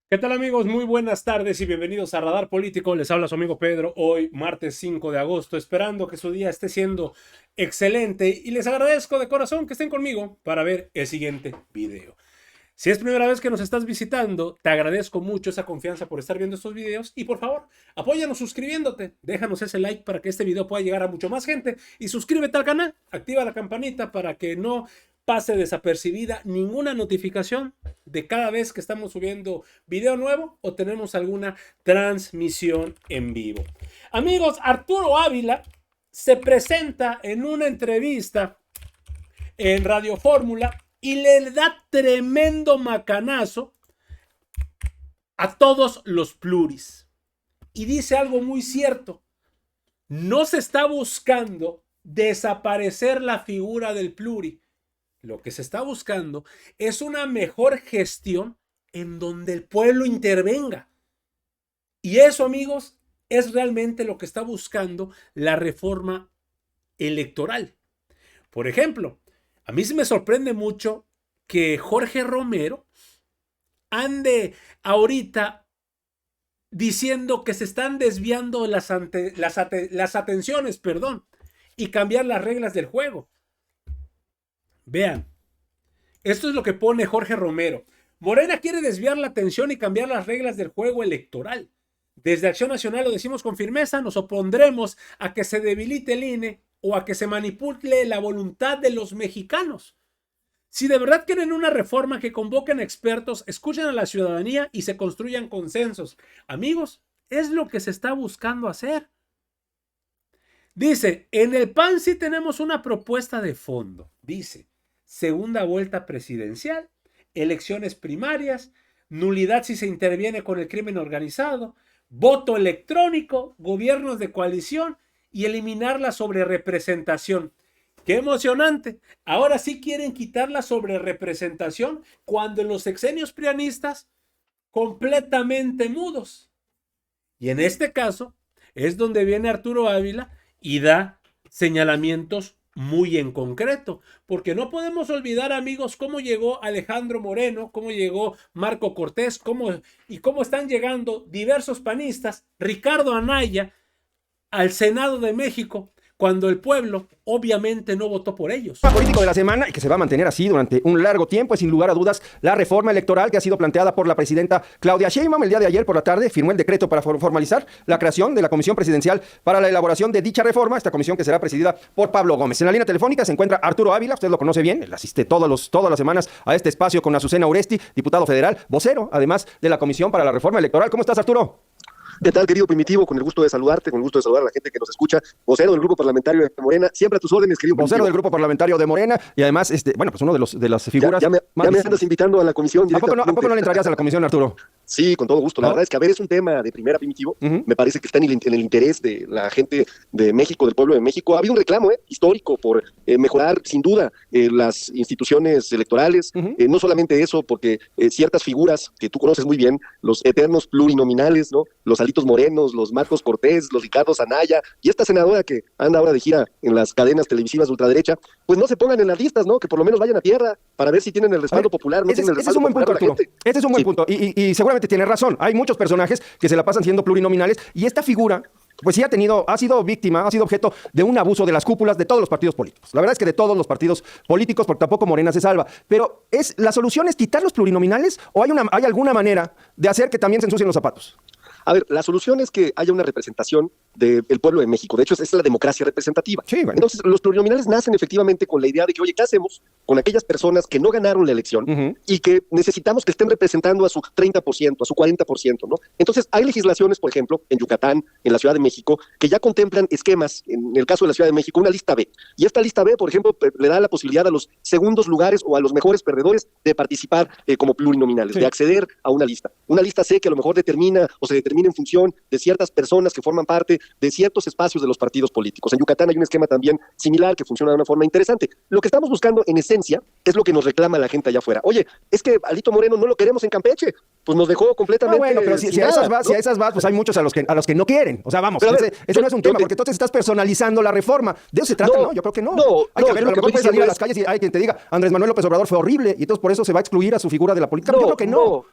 ¿Qué tal amigos? Muy buenas tardes y bienvenidos a Radar Político. Les habla su amigo Pedro hoy, martes 5 de agosto, esperando que su día esté siendo excelente y les agradezco de corazón que estén conmigo para ver el siguiente video. Si es primera vez que nos estás visitando, te agradezco mucho esa confianza por estar viendo estos videos y por favor, apóyanos suscribiéndote, déjanos ese like para que este video pueda llegar a mucho más gente y suscríbete al canal, activa la campanita para que no pase desapercibida ninguna notificación de cada vez que estamos subiendo video nuevo o tenemos alguna transmisión en vivo. Amigos, Arturo Ávila se presenta en una entrevista en Radio Fórmula y le da tremendo macanazo a todos los pluris. Y dice algo muy cierto. No se está buscando desaparecer la figura del pluri. Lo que se está buscando es una mejor gestión en donde el pueblo intervenga. Y eso, amigos, es realmente lo que está buscando la reforma electoral. Por ejemplo, a mí se me sorprende mucho que Jorge Romero ande ahorita diciendo que se están desviando las atenciones, y cambiar las reglas del juego. Vean, esto es lo que pone Jorge Romero. Morena quiere desviar la atención y cambiar las reglas del juego electoral. Desde Acción Nacional lo decimos con firmeza, nos opondremos a que se debilite el INE o a que se manipule la voluntad de los mexicanos. Si de verdad quieren una reforma, que convoquen expertos, escuchen a la ciudadanía y se construyan consensos. Amigos, es lo que se está buscando hacer. Dice, en el PAN sí tenemos una propuesta de fondo. Dice, segunda vuelta presidencial, elecciones primarias, nulidad si se interviene con el crimen organizado, voto electrónico, gobiernos de coalición y eliminar la sobrerepresentación. ¡Qué emocionante! Ahora sí quieren quitar la sobrerepresentación cuando en los sexenios prianistas completamente mudos. Y en este caso es donde viene Arturo Ávila y da señalamientos muy en concreto, porque no podemos olvidar, amigos, cómo llegó Alejandro Moreno, cómo llegó Marco Cortés, cómo están llegando diversos panistas, Ricardo Anaya, al Senado de México, cuando el pueblo obviamente no votó por ellos. El político de la semana, y que se va a mantener así durante un largo tiempo, es sin lugar a dudas la reforma electoral que ha sido planteada por la presidenta Claudia Sheinbaum. El día de ayer por la tarde firmó el decreto para formalizar la creación de la Comisión Presidencial para la elaboración de dicha reforma, esta comisión que será presidida por Pablo Gómez. En la línea telefónica se encuentra Arturo Ávila, usted lo conoce bien, él asiste todas las semanas a este espacio con Azucena Oresti, diputado federal, vocero, además de la Comisión para la Reforma Electoral. ¿Cómo estás, Arturo? ¿Qué tal, querido Primitivo? Con el gusto de saludarte, con el gusto de saludar a la gente que nos escucha. Vocero del Grupo Parlamentario de Morena, siempre a tus órdenes, querido Vocero Primitivo. del Grupo Parlamentario de Morena y además, pues uno de las figuras Ya me andas invitando a la comisión ¿A poco no le entrarías a la comisión, Arturo? Sí, con todo gusto. La ¿No? verdad es que, a ver, es un tema de primera, Primitivo. Me parece que está en el interés de la gente de México, del pueblo de México. Ha habido un reclamo histórico por mejorar, sin duda, las instituciones electorales. No solamente eso, porque ciertas figuras que tú conoces muy bien, los eternos plurinominales, ¿no? Los Alitos Morenos, los Marcos Cortés, los Ricardo Anaya, y esta senadora que anda ahora de gira en las cadenas televisivas de ultraderecha, pues no se pongan en las listas, ¿no? Que por lo menos vayan a tierra para ver si tienen el respaldo popular, no tienen el Ese es respaldo un buen punto, popular de la Arturo. gente. Ese es un buen punto. Y seguramente tiene razón. Hay muchos personajes que se la pasan siendo plurinominales y esta figura, pues sí ha sido víctima, ha sido objeto de un abuso de las cúpulas de todos los partidos políticos. La verdad es que de todos los partidos políticos, porque tampoco Morena se salva. Pero ¿la solución es quitar los plurinominales o hay alguna manera de hacer que también se ensucien los zapatos? A ver, la solución es que haya una representación del pueblo de México. De hecho, es la democracia representativa. Sí, bueno. Entonces, los plurinominales nacen efectivamente con la idea de que, oye, ¿qué hacemos con aquellas personas que no ganaron la elección y que necesitamos que estén representando a su 30%, a su 40%, ¿no? Entonces, hay legislaciones, por ejemplo, en Yucatán, en la Ciudad de México, que ya contemplan esquemas, en el caso de la Ciudad de México, una lista B. Y esta lista B, por ejemplo, le da la posibilidad a los segundos lugares o a los mejores perdedores de participar como plurinominales, Sí. de acceder a una lista. Una lista C que a lo mejor determina o se determina en función de ciertas personas que forman parte de ciertos espacios de los partidos políticos. En Yucatán hay un esquema también similar que funciona de una forma interesante. Lo que estamos buscando en esencia es lo que nos reclama la gente allá afuera. Oye, es que Alito Moreno no lo queremos en Campeche. pues nos dejó completamente. Bueno, pero si a esas vas, pues hay muchos a los que no quieren. O sea, vamos, ese no es un tema, porque entonces estás personalizando la reforma. ¿De eso se trata? No, yo creo que no. Hay que ver, a lo mejor puedes salir a las calles y hay quien te diga, Andrés Manuel López Obrador fue horrible, y entonces por eso se va a excluir a su figura de la política. Yo creo que no.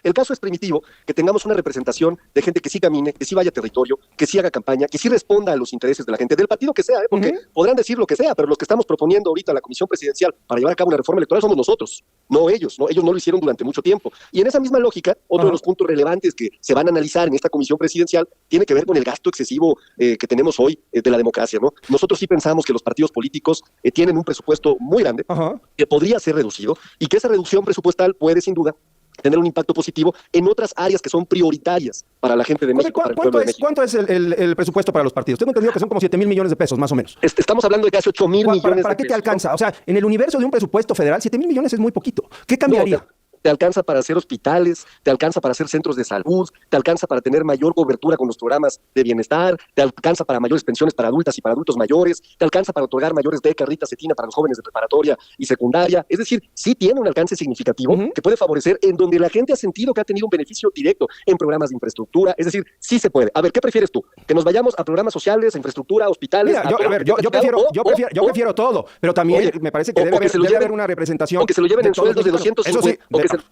El caso es primitivo, que tengamos una representación de gente que sí camine, que sí vaya a territorio, que sí haga campaña, que sí responda a los intereses de la gente, del partido que sea, porque podrán decir lo que sea, pero los que estamos proponiendo ahorita la Comisión Presidencial para llevar a cabo una reforma electoral somos nosotros, no ellos. Ellos no lo hicieron durante mucho tiempo. Y en esa misma lógica, otro de los puntos relevantes que se van a analizar en esta Comisión Presidencial tiene que ver con el gasto excesivo que tenemos hoy de la democracia, ¿no? Nosotros sí pensamos que los partidos políticos tienen un presupuesto muy grande, que podría ser reducido, y que esa reducción presupuestal puede, sin duda, tener un impacto positivo en otras áreas que son prioritarias para la gente de México. ¿Cuánto es el presupuesto para los partidos? Tengo entendido que son como 7,000 millones de pesos, más o menos. Estamos hablando de casi 8,000 millones de pesos. ¿Para qué te alcanza? ¿No? O sea, en el universo de un presupuesto federal, 7,000 millones es muy poquito. ¿Qué cambiaría? No, te alcanza para hacer hospitales, te alcanza para hacer centros de salud, te alcanza para tener mayor cobertura con los programas de bienestar, te alcanza para mayores pensiones para adultas y para adultos mayores, te alcanza para otorgar mayores becas Rita Cetina para los jóvenes de preparatoria y secundaria. Es decir, sí tiene un alcance significativo que puede favorecer en donde la gente ha sentido que ha tenido un beneficio directo en programas de infraestructura. Es decir, sí se puede. A ver, ¿qué prefieres tú? ¿Que nos vayamos a programas sociales, a infraestructura, a hospitales? Mira, yo prefiero todo, pero también me parece que debe haber una representación. O que se lo lleven en sueldos de 200. Eso sí,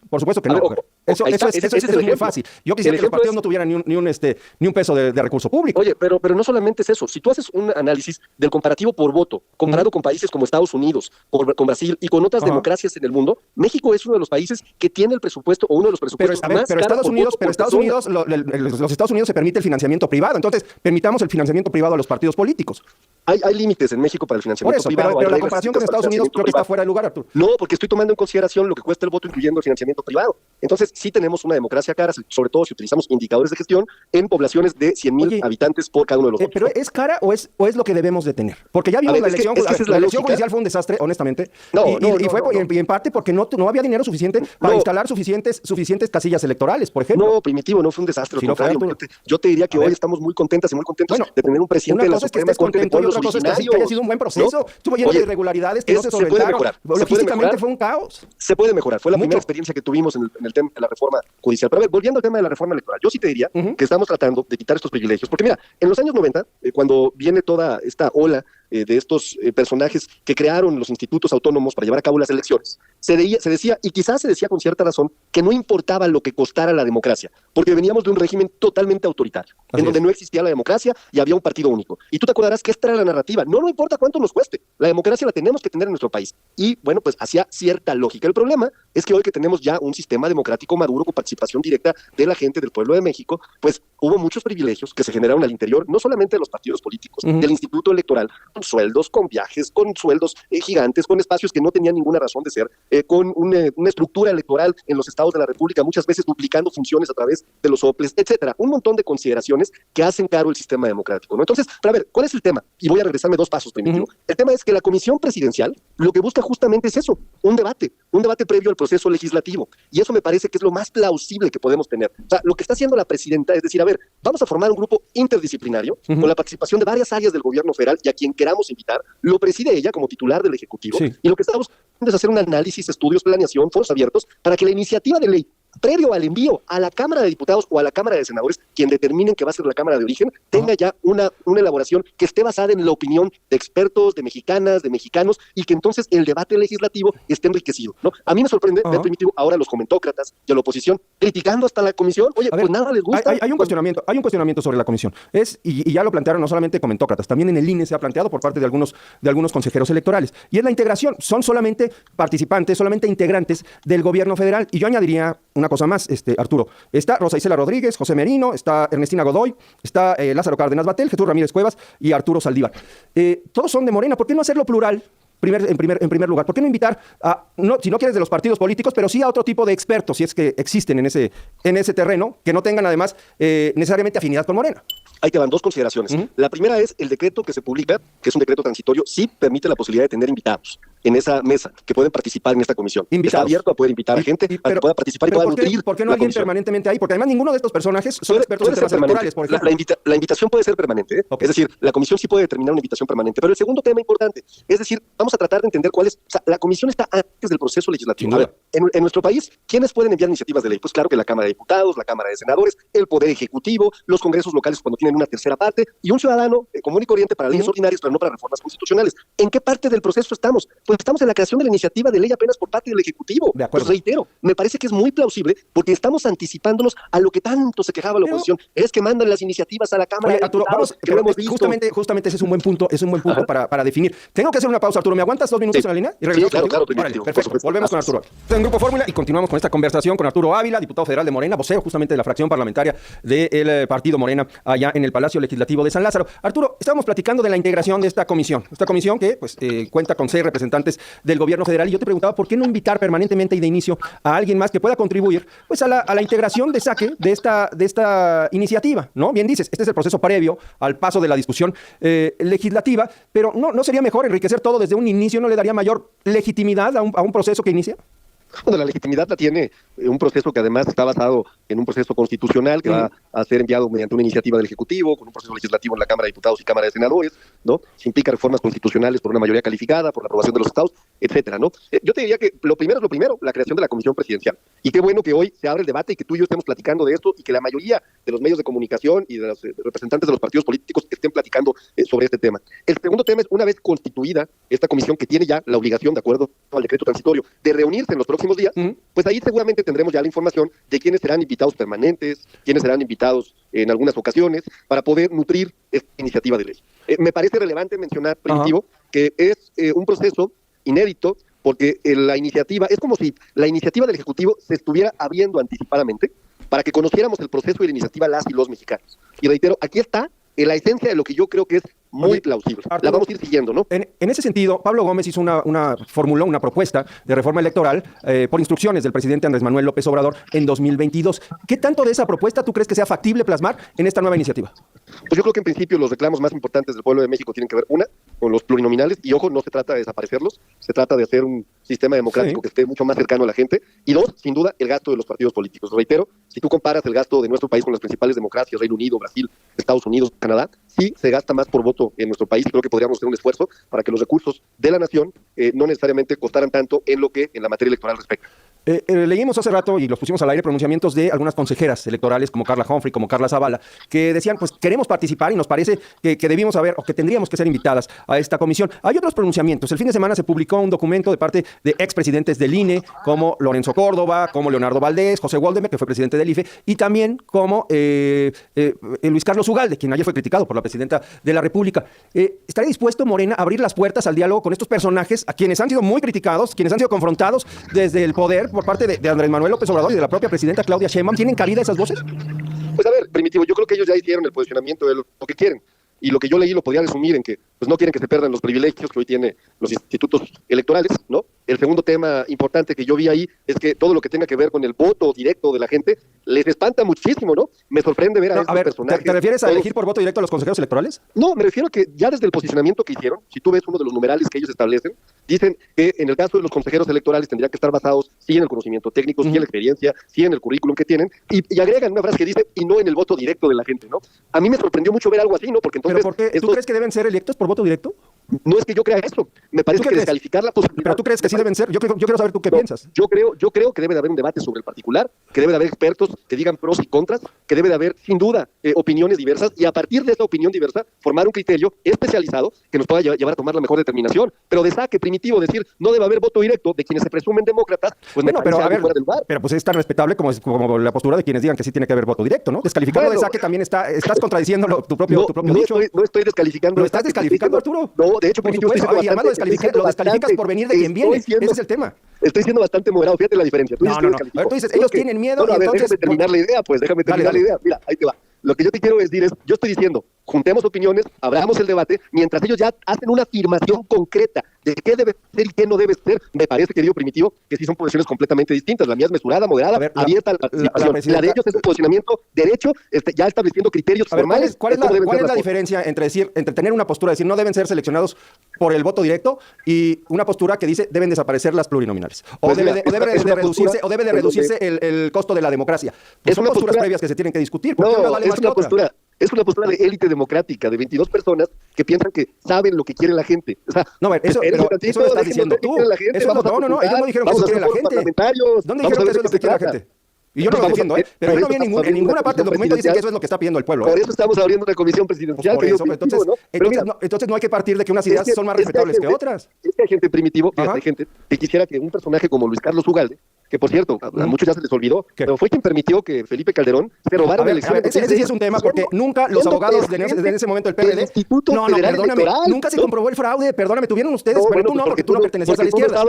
por supuesto que no. Eso es muy fácil. Yo quisiera que los partidos no tuvieran ni un peso de recurso público. Oye, pero no solamente es eso. Si tú haces un análisis del comparativo por voto, comparado con países como Estados Unidos, con Brasil y con otras democracias en el mundo, México es uno de los países que tiene el presupuesto o uno de los presupuestos más caros los Estados Unidos se permite el financiamiento privado. Entonces, permitamos el financiamiento privado a los partidos políticos. Hay límites en México para el financiamiento privado. Pero la comparación con Estados Unidos creo que está fuera de lugar, Arturo. No, porque estoy tomando en consideración lo que cuesta el voto incluyendo el financiamiento privado. Entonces, sí tenemos una democracia cara, sobre todo si utilizamos indicadores de gestión en poblaciones de 100,000 habitantes por cada uno de los votos. ¿Pero es cara o es lo que debemos de tener? Porque ya vimos la elección. La elección judicial fue un desastre, honestamente. Y en parte porque no había dinero suficiente para instalar suficientes casillas electorales, por ejemplo. No, primitivo, no fue un desastre. Yo te diría que hoy estamos muy contentas y muy contentos de tener un presidente de la Suprema Corte de Pueblos Originarios. Que haya sido un buen proceso. Estuvo lleno de irregularidades que no se solventaron. Logísticamente fue un caos. Se puede mejorar. Fue la primera experiencia que tuvimos en el tema de la reforma judicial. Pero a ver, volviendo al tema de la reforma electoral, yo sí te diría que estamos tratando de quitar estos privilegios. Porque mira, en los años 90, cuando viene toda esta ola de estos personajes que crearon los institutos autónomos para llevar a cabo las elecciones, se decía, y quizás se decía con cierta razón, que no importaba lo que costara la democracia, porque veníamos de un régimen totalmente autoritario, en donde no existía la democracia y había un partido único. Y tú te acordarás que esta era la narrativa. No importa cuánto nos cueste, la democracia la tenemos que tener en nuestro país. Y bueno, pues hacía cierta lógica. El problema es que hoy que tenemos ya un sistema democrático maduro con participación directa de la gente, del pueblo de México, pues hubo muchos privilegios que se generaron al interior, no solamente de los partidos políticos, del Instituto Electoral, con sueldos, con viajes, con sueldos gigantes, con espacios que no tenían ninguna razón de ser, con una estructura electoral en los estados de la República, muchas veces duplicando funciones a través de los soples, etcétera. Un montón de consideraciones que hacen caro el sistema democrático, ¿no? Entonces, para ver, ¿cuál es el tema? Y voy a regresarme 2 pasos, primitivo. El tema es que la Comisión Presidencial lo que busca justamente es eso, un debate previo al proceso legislativo. Y eso me parece que es lo más plausible que podemos tener. O sea, lo que está haciendo la presidenta es decir, a ver, vamos a formar un grupo interdisciplinario con la participación de varias áreas del gobierno federal y a quien queramos invitar, lo preside ella como titular del Ejecutivo. Y lo que estamos haciendo es hacer un análisis, estudios, planeación, foros abiertos para que la iniciativa de ley previo al envío a la Cámara de Diputados o a la Cámara de Senadores, quien determinen que va a ser la Cámara de origen, tenga ya una elaboración que esté basada en la opinión de expertos, de mexicanas, de mexicanos, y que entonces el debate legislativo esté enriquecido, ¿no? A mí me sorprende ver, primitivo, ahora los comentócratas y a la oposición criticando hasta la comisión. Oye, pues nada les gusta. Hay un cuestionamiento sobre la comisión. Y ya lo plantearon no solamente comentócratas, también en el INE se ha planteado por parte de algunos consejeros electorales. Y es la integración. Son solamente participantes, solamente integrantes del gobierno federal. Y yo añadiría una cosa más, Arturo. Está Rosa Isela Rodríguez, José Merino, está Ernestina Godoy, está Lázaro Cárdenas Batel, Jesús Ramírez Cuevas y Arturo Saldívar. Todos son de Morena. ¿Por qué no hacerlo plural? En primer lugar, ¿por qué no invitar si no quieres de los partidos políticos, pero sí a otro tipo de expertos, si es que existen en ese terreno, que no tengan además necesariamente afinidad con Morena? Ahí te van 2 consideraciones. La primera es el decreto que se publica, que es un decreto transitorio, sí permite la posibilidad de tener invitados. en esa mesa, que pueden participar en esta comisión. Invitados. Está abierto a poder invitar a gente para que pueda participar y pueda nutrir. ¿Por qué no alguien permanentemente ahí? Porque además ninguno de estos personajes son expertos en temas electorales, por ejemplo. La invitación puede ser permanente, ¿eh? Okay. Es decir, la comisión sí puede determinar una invitación permanente. Pero el segundo tema importante, es decir, vamos a tratar de entender cuál es. O sea, la comisión está antes del proceso legislativo. A ver, en nuestro país, ¿quiénes pueden enviar iniciativas de ley? Pues claro que la Cámara de Diputados, la Cámara de Senadores, el Poder Ejecutivo, los congresos locales cuando tienen una tercera parte, y un ciudadano común y corriente para leyes ordinarias, pero no para reformas constitucionales. ¿En qué parte del proceso estamos? Pues estamos en la creación de la iniciativa de ley apenas por parte del Ejecutivo. De acuerdo. Pues reitero, me parece que es muy plausible porque estamos anticipándonos a lo que tanto se quejaba la oposición. Es que mandan las iniciativas a la Cámara de Arturo, Diputados, que lo hemos visto. Justamente ese es un buen punto, para definir. Tengo que hacer una pausa, Arturo. ¿Me aguantas 2 minutos en la línea? Sí, claro. Vale, perfecto. Volvemos con Arturo. En Grupo Fórmula y continuamos con esta conversación con Arturo Ávila, diputado federal de Morena, vocero justamente de la fracción parlamentaria del partido Morena allá en el Palacio Legislativo de San Lázaro. Arturo, estábamos platicando de la integración de esta comisión que cuenta con 6 representantes del gobierno federal, y yo te preguntaba por qué no invitar permanentemente y de inicio a alguien más que pueda contribuir pues a la integración de saque de esta iniciativa, ¿no? Bien dices, este es el proceso previo al paso de la discusión legislativa, pero ¿no sería mejor enriquecer todo desde un inicio? ¿No le daría mayor legitimidad a un proceso que inicia? Bueno, la legitimidad la tiene un proceso que además está basado en un proceso constitucional que va a ser enviado mediante una iniciativa del Ejecutivo, con un proceso legislativo en la Cámara de Diputados y Cámara de Senadores, ¿no? Se implica reformas constitucionales por una mayoría calificada, por la aprobación de los estados, etcétera, ¿no? Yo te diría que lo primero es lo primero, la creación de la Comisión Presidencial. Y qué bueno que hoy se abre el debate y que tú y yo estemos platicando de esto y que la mayoría de los medios de comunicación y de los representantes de los partidos políticos estén platicando sobre este tema. El segundo tema es, una vez constituida esta comisión que tiene ya la obligación, de acuerdo al decreto transitorio, de reunirse en los próximos días, pues ahí seguramente tendremos ya la información de quiénes serán invitados permanentes, quiénes serán invitados en algunas ocasiones, para poder nutrir esta iniciativa de ley. Me parece relevante mencionar, Primitivo, que es un proceso inédito, porque la iniciativa, es como si la iniciativa del Ejecutivo se estuviera abriendo anticipadamente para que conociéramos el proceso y la iniciativa las y los mexicanos. Y reitero, aquí está la esencia de lo que yo creo que es muy plausible. Arturo, la vamos a ir siguiendo, ¿no? En ese sentido, Pablo Gómez hizo formuló una propuesta de reforma electoral por instrucciones del presidente Andrés Manuel López Obrador en 2022. ¿Qué tanto de esa propuesta tú crees que sea factible plasmar en esta nueva iniciativa? Pues yo creo que en principio los reclamos más importantes del pueblo de México tienen que ver, una, con los plurinominales, y ojo, no se trata de desaparecerlos, se trata de hacer un sistema democrático que esté mucho más cercano a la gente, y dos, sin duda, el gasto de los partidos políticos. Reitero, si tú comparas el gasto de nuestro país con las principales democracias, Reino Unido, Brasil, Estados Unidos, Canadá, sí se gasta más por voto en nuestro país. Creo que podríamos hacer un esfuerzo para que los recursos de la nación no necesariamente costaran tanto en lo que en la materia electoral respecta. Leímos hace rato y los pusimos al aire pronunciamientos de algunas consejeras electorales como Carla Humphrey, como Carla Zavala, que decían, pues queremos participar y nos parece que debimos haber o que tendríamos que ser invitadas a esta comisión. Hay otros pronunciamientos. El fin de semana se publicó un documento de parte de expresidentes del INE, como Lorenzo Córdoba, como Leonardo Valdés, José Waldemar, que fue presidente del IFE, y también como Luis Carlos Ugalde, quien ayer fue criticado por la presidenta de la República. ¿Estaría dispuesto Morena a abrir las puertas al diálogo con estos personajes, a quienes han sido muy criticados, quienes han sido confrontados desde el poder por parte de Andrés Manuel López Obrador y de la propia presidenta Claudia Sheinbaum? ¿Tienen cabida esas voces? Pues a ver, Primitivo, yo creo que ellos ya hicieron el posicionamiento de lo que quieren. Y lo que yo leí lo podría resumir en que pues no quieren que se pierdan los privilegios que hoy tienen los institutos electorales, ¿no? El segundo tema importante que yo vi ahí es que todo lo que tenga que ver con el voto directo de la gente les espanta muchísimo, ¿no? Me sorprende ver a estos personajes. ¿Te refieres a elegir por voto directo a los consejeros electorales? No, me refiero a que ya desde el posicionamiento que hicieron, si tú ves uno de los numerales que ellos establecen, dicen que en el caso de los consejeros electorales tendrían que estar basados sí en el conocimiento técnico, sí en la experiencia, sí en el currículum que tienen, y agregan una frase que dice, y no en el voto directo de la gente, ¿no? A mí me sorprendió mucho ver algo así, ¿no? Porque entonces... ¿Pero por qué? ¿Tú crees que deben ser electos por voto directo? No es que yo crea eso, me parece que descalificar la posibilidad... ¿Pero tú crees que sí deben ser? Yo quiero saber tú qué piensas. Yo creo que debe de haber un debate sobre el particular, que debe de haber expertos que digan pros y contras, que debe de haber, sin duda, opiniones diversas, y a partir de esa opinión diversa, formar un criterio especializado que nos pueda llevar a tomar la mejor determinación. Pero de saque primitivo decir, no debe haber voto directo de quienes se presumen demócratas, pues bueno, pero a ver, fuera del lugar. Pero pues es tan respetable como la postura de quienes digan que sí tiene que haber voto directo, ¿no? Descalificarlo de saque también estás contradiciendo tu propio dicho. No estoy descalificando. ¿Lo estás descalificando, Arturo? No, de hecho, Primitivo, y además lo descalificas por venir de quien viene. Ese es el tema. Estoy siendo bastante moderado, fíjate la diferencia. No. A ver, tú dices, ellos tienen miedo. No, a ver, déjame terminar la idea, pues, déjame terminar la idea. Mira, ahí te va. Lo que yo te quiero decir es, yo estoy diciendo, juntemos opiniones, abramos el debate, mientras ellos ya hacen una afirmación concreta, de qué debe ser y qué no debe ser. Me parece, querido Primitivo, que sí son posiciones completamente distintas. La mía es mesurada, moderada, abierta a la participación. La de ellos es un posicionamiento derecho, ya estableciendo criterios formales. ¿Cuál es la diferencia entre tener una postura de decir no deben ser seleccionados por el voto directo y una postura que dice deben desaparecer las plurinominales? O debe de reducirse el costo de la democracia. Pues son posturas previas que se tienen que discutir. Es una postura de élite democrática, de 22 personas que piensan que saben lo que quiere la gente. O sea, no, eso lo estás diciendo tú. No, ellos no dijeron que eso quiere la gente. ¿Dónde dijeron que eso es lo que quiere la gente? Y yo no lo estoy diciendo, pero yo no vi en ninguna parte del documento dice que eso es lo que está pidiendo el pueblo. Por eso estamos abriendo una comisión presidencial. Pues por eso, entonces no hay que partir de que unas ideas son más respetables que otras. Es que hay gente Primitivo, hay gente que quisiera que un personaje como Luis Carlos Ugalde, que por cierto, a muchos ya se les olvidó, pero fue quien permitió que Felipe Calderón se robara la elección. Ese sí es un tema, porque nunca los abogados de ese momento del PLD... No, perdóname, nunca se comprobó el fraude, perdóname, tuvieron ustedes, pero tú no, porque tú no pertenecías a la izquierda.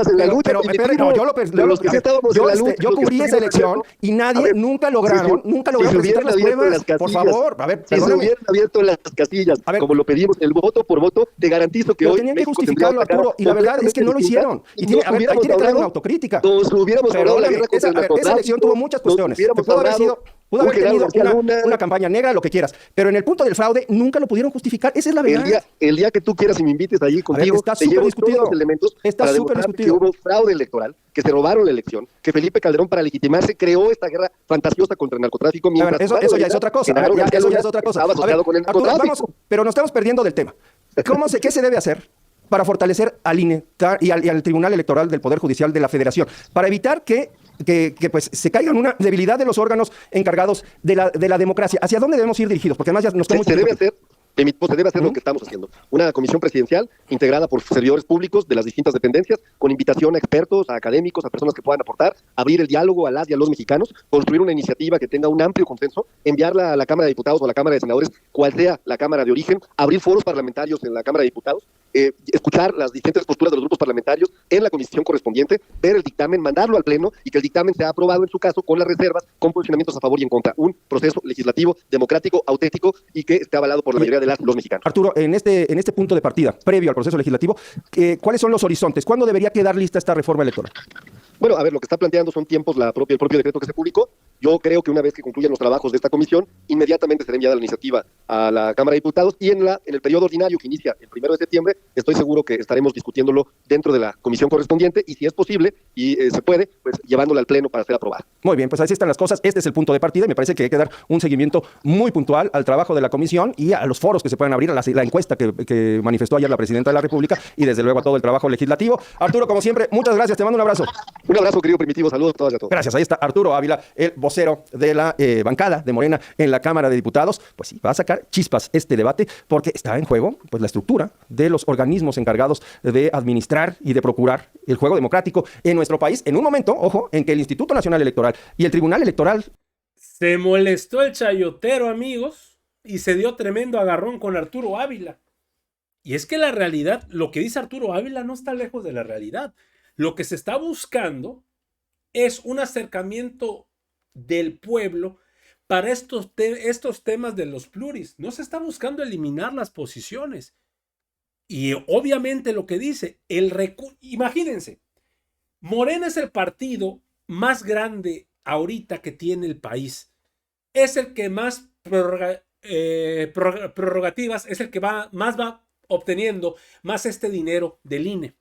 Yo cubrí esa elección y nadie, nunca lograron presentar las pruebas. Por favor, a ver, si se hubieran abierto las casillas, como lo pedimos, el voto por voto, te garantizo que hoy tenían que justificarlo, Arturo, y la verdad es que no lo hicieron. Y tiene que traer una autocrítica. Esa elección tuvo muchas cuestiones. Pudo haber tenido una campaña negra, lo que quieras. Pero en el punto del fraude nunca lo pudieron justificar. Esa es la verdad. El día que tú quieras y me invites allí contigo, te llevo todos los elementos para demostrar que hubo fraude electoral, que se robaron la elección, que Felipe Calderón, para legitimarse, creó esta guerra fantasiosa contra el narcotráfico. Eso ya es otra cosa. Eso ya es otra cosa. Pero nos estamos perdiendo del tema. ¿Qué se debe hacer para fortalecer al INE y al Tribunal Electoral del Poder Judicial de la Federación? Para evitar que pues se caiga en una debilidad de los órganos encargados de la democracia. ¿Hacia dónde debemos ir dirigidos? Porque además ya nos quedamos... Se debe hacer lo que estamos haciendo. Una comisión presidencial integrada por servidores públicos de las distintas dependencias, con invitación a expertos, a académicos, a personas que puedan aportar, abrir el diálogo a las y a los mexicanos, construir una iniciativa que tenga un amplio consenso, enviarla a la Cámara de Diputados o a la Cámara de Senadores, cual sea la Cámara de origen, abrir foros parlamentarios en la Cámara de Diputados, escuchar las distintas posturas de los grupos parlamentarios en la comisión correspondiente, ver el dictamen, mandarlo al Pleno y que el dictamen sea aprobado en su caso con las reservas, con posicionamientos a favor y en contra. Un proceso legislativo, democrático, auténtico y que esté avalado por la mayoría de los mexicanos. Arturo, en este punto de partida, previo al proceso legislativo, ¿cuáles son los horizontes? ¿Cuándo debería quedar lista esta reforma electoral? Bueno, a ver, lo que está planteando son tiempos, el propio decreto que se publicó. Yo creo que una vez que concluyan los trabajos de esta comisión, inmediatamente será enviada la iniciativa a la Cámara de Diputados y en el periodo ordinario que inicia el 1 de septiembre, estoy seguro que estaremos discutiéndolo dentro de la comisión correspondiente y si es posible y se puede, pues llevándola al Pleno para ser aprobada. Muy bien, pues así están las cosas. Este es el punto de partida y me parece que hay que dar un seguimiento muy puntual al trabajo de la comisión y a los foros que se puedan abrir, a la encuesta que manifestó ayer la Presidenta de la República y desde luego a todo el trabajo legislativo. Arturo, como siempre, muchas gracias. Te mando un abrazo. Un abrazo, querido Primitivo. Saludos a todas y a todos. Gracias. Ahí está Arturo Ávila, el vocero de la bancada de Morena en la Cámara de Diputados. Pues sí, va a sacar chispas este debate porque está en juego pues la estructura de los organismos encargados de administrar y de procurar el juego democrático en nuestro país en un momento, ojo, en que el Instituto Nacional Electoral y el Tribunal Electoral... Se molestó el chayotero, amigos, y se dio tremendo agarrón con Arturo Ávila. Y es que la realidad, lo que dice Arturo Ávila no está lejos de la realidad. Lo que se está buscando es un acercamiento del pueblo para estos temas de los pluris. No se está buscando eliminar las posiciones. Y obviamente lo que dice, imagínense, Morena es el partido más grande ahorita que tiene el país. Es el que más prerrogativas, es el que más va obteniendo más este dinero del INE.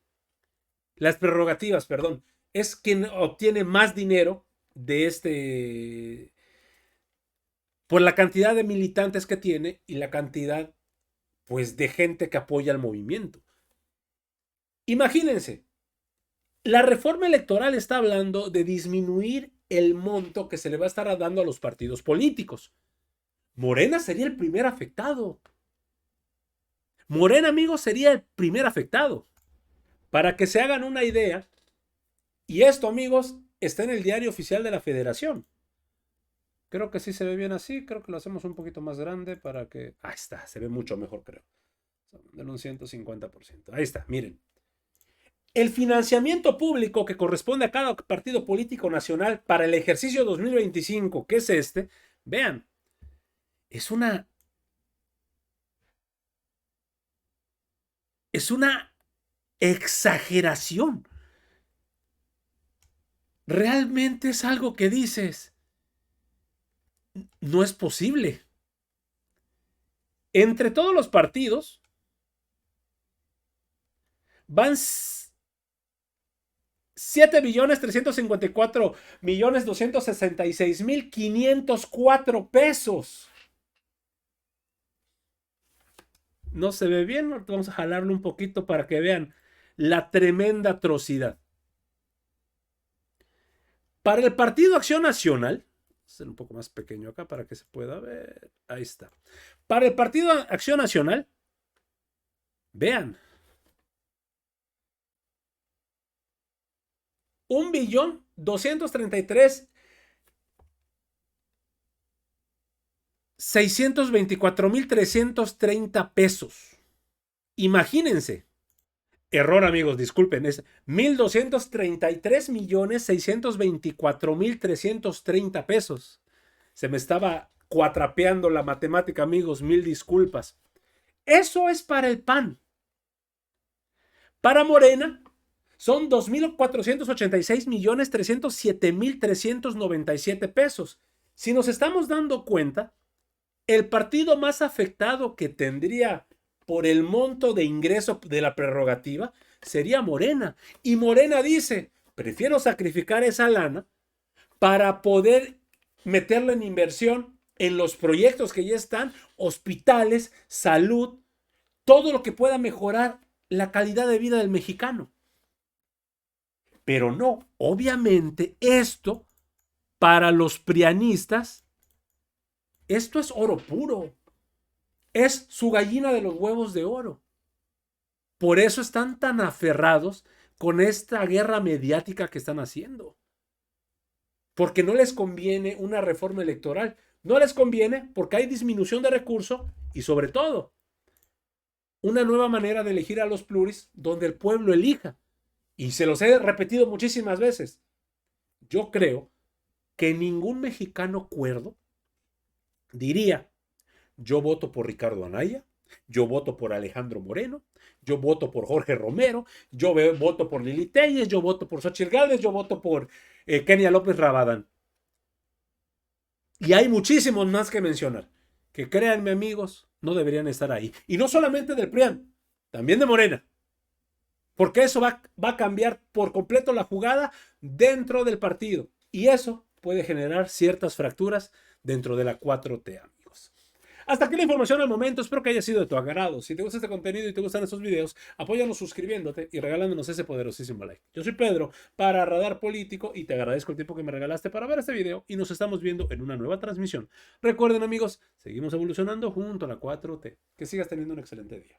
Las prerrogativas, perdón. Es quien obtiene más dinero de por la cantidad de militantes que tiene y la cantidad, pues, de gente que apoya al movimiento. Imagínense, la reforma electoral está hablando de disminuir el monto que se le va a estar dando a los partidos políticos. Morena sería el primer afectado. Morena, amigos, sería el primer afectado. Para que se hagan una idea, y esto, amigos, está en el diario oficial de la Federación. Creo que sí se ve bien así. Creo que lo hacemos un poquito más grande para que... Ahí está, se ve mucho mejor, creo. De un 150%. Ahí está, miren. El financiamiento público que corresponde a cada partido político nacional para el ejercicio 2025, que es vean, es una exageración. Realmente es algo que dices, no es posible. Entre todos los partidos van 7.354.266.504 pesos. No se ve bien, vamos a jalarlo un poquito para que vean la tremenda atrocidad. Para el Partido Acción Nacional, voy a hacer un poco más pequeño acá para que se pueda ver, ahí está. Para el Partido Acción Nacional, vean, 1.233.624.330 pesos. Imagínense. Error, amigos, disculpen, es 1.233.624.330 pesos. Se me estaba cuatrapeando la matemática, amigos, mil disculpas. Eso es para el PAN. Para Morena son 2.486.307.397 pesos. Si nos estamos dando cuenta, el partido más afectado que tendría por el monto de ingreso de la prerrogativa sería Morena. Y Morena dice, prefiero sacrificar esa lana para poder meterla en inversión en los proyectos que ya están, hospitales, salud, todo lo que pueda mejorar la calidad de vida del mexicano. Pero no, obviamente esto para los prianistas, esto es oro puro. Es su gallina de los huevos de oro. Por eso están tan aferrados con esta guerra mediática que están haciendo. Porque no les conviene una reforma electoral. No les conviene porque hay disminución de recursos y sobre todo una nueva manera de elegir a los pluris donde el pueblo elija. Y se los he repetido muchísimas veces. Yo creo que ningún mexicano cuerdo diría: yo voto por Ricardo Anaya, yo voto por Alejandro Moreno, yo voto por Jorge Romero, yo voto por Lili Telles, yo voto por Xochitl Gálvez, yo voto por Kenia López Rabadán. Y hay muchísimos más que mencionar, que créanme, amigos, no deberían estar ahí. Y no solamente del PRIAN, también de Morena. Porque eso va a cambiar por completo la jugada dentro del partido. Y eso puede generar ciertas fracturas dentro de la 4T, amigos. Hasta aquí la información al momento. Espero que haya sido de tu agrado. Si te gusta este contenido y te gustan estos videos, apóyanos suscribiéndote y regalándonos ese poderosísimo like. Yo soy Pedro para Radar Político y te agradezco el tiempo que me regalaste para ver este video y nos estamos viendo en una nueva transmisión. Recuerden, amigos, seguimos evolucionando junto a la 4T. Que sigas teniendo un excelente día.